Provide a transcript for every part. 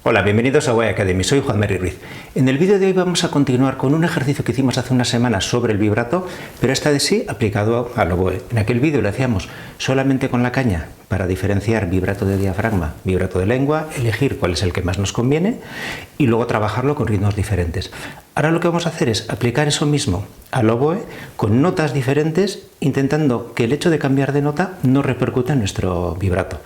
Hola, bienvenidos a Way Academy, soy Juan Mary Ruiz. En el vídeo de hoy vamos a continuar con un ejercicio que hicimos hace unas semanas sobre el vibrato, pero esta vez sí aplicado al oboe. En aquel vídeo lo hacíamos solamente con la caña para diferenciar vibrato de diafragma, vibrato de lengua, elegir cuál es el que más nos conviene y luego trabajarlo con ritmos diferentes. Ahora lo que vamos a hacer es aplicar eso mismo al oboe con notas diferentes, intentando que el hecho de cambiar de nota no repercuta en nuestro vibrato.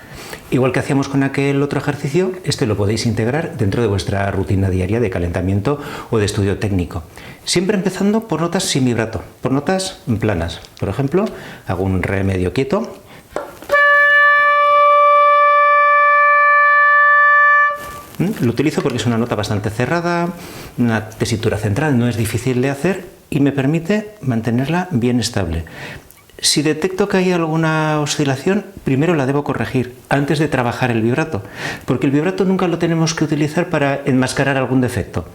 Igual que hacíamos con aquel otro ejercicio, este lo podéis integrar dentro de vuestra rutina diaria de calentamiento o de estudio técnico. Siempre empezando por notas sin vibrato, por notas planas. Por ejemplo, hago un re medio quieto. Lo utilizo porque es una nota bastante cerrada, una tesitura central, no es difícil de hacer y me permite mantenerla bien estable. Si detecto que hay alguna oscilación, primero la debo corregir antes de trabajar el vibrato, porque el vibrato nunca lo tenemos que utilizar para enmascarar algún defecto.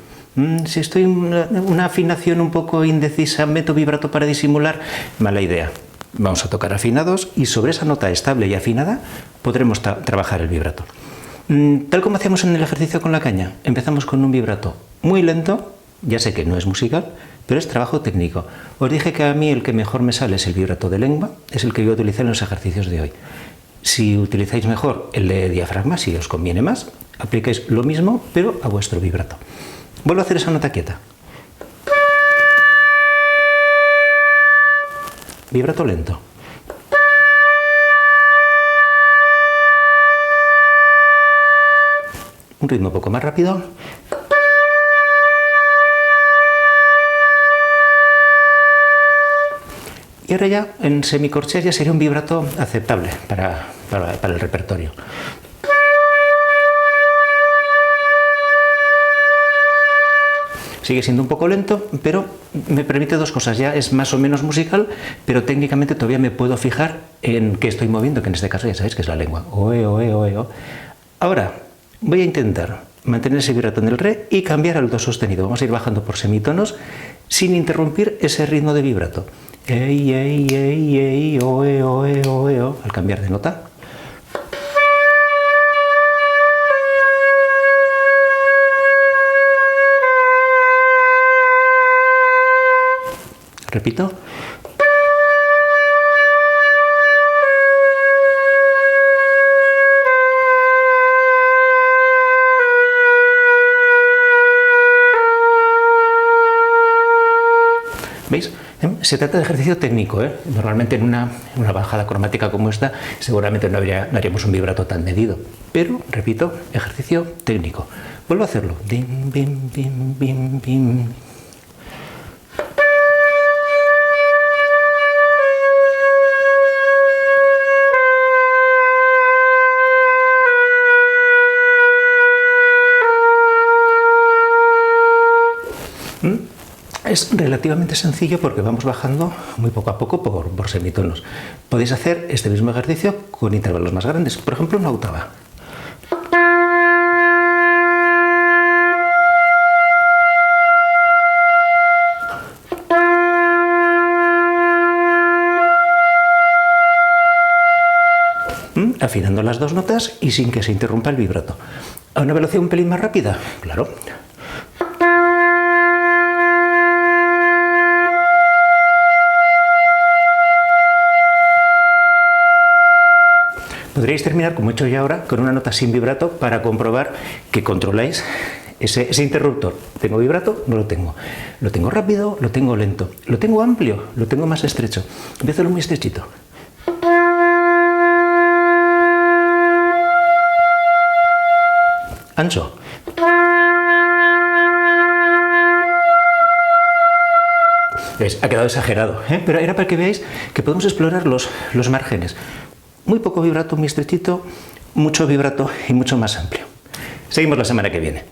Si estoy en una afinación un poco indecisa, meto vibrato para disimular, mala idea. Vamos a tocar afinados y sobre esa nota estable y afinada podremos trabajar el vibrato. Tal como hacíamos en el ejercicio con la caña, empezamos con un vibrato muy lento, ya sé que no es musical, pero es trabajo técnico. Os dije que a mí el que mejor me sale es el vibrato de lengua, es el que yo utilicé en los ejercicios de hoy. Si utilizáis mejor el de diafragma, si os conviene más, aplicáis lo mismo, pero a vuestro vibrato. Vuelvo a hacer esa nota quieta. Vibrato lento. Un ritmo un poco más rápido. Y ahora ya en semicorcheas ya sería un vibrato aceptable para el repertorio. Sigue siendo un poco lento, pero me permite dos cosas. Ya es más o menos musical, pero técnicamente todavía me puedo fijar en qué estoy moviendo, que en este caso ya sabéis que es la lengua. Oe, oe, oe, oe. Ahora voy a intentar mantener ese vibrato en el re y cambiar al do sostenido. Vamos a ir bajando por semitonos sin interrumpir ese ritmo de vibrato. Ey, ey, ey, ey, oe, oe, oe, oe, al cambiar de nota. Repito. ¿Veis? Se trata de ejercicio técnico, ¿eh? Normalmente en una bajada cromática como esta seguramente no haríamos un vibrato tan medido, pero, repito, ejercicio técnico. Vuelvo a hacerlo. Bim, bim, bim, bim, bim. Es relativamente sencillo porque vamos bajando muy poco a poco por semitonos. Podéis hacer este mismo ejercicio con intervalos más grandes, por ejemplo una octava. Afinando las dos notas y sin que se interrumpa el vibrato. ¿A una velocidad un pelín más rápida? Claro. Podríais terminar, como he hecho ya ahora, con una nota sin vibrato para comprobar que controláis ese interruptor. ¿Tengo vibrato? No lo tengo. ¿Lo tengo rápido? ¿Lo tengo lento? ¿Lo tengo amplio? ¿Lo tengo más estrecho? Voy a hacerlo muy estrechito. Ancho. ¿Veis? Ha quedado exagerado, ¿eh? Pero era para que veáis que podemos explorar los márgenes. Muy poco vibrato, muy estrechito, mucho vibrato y mucho más amplio. Seguimos la semana que viene.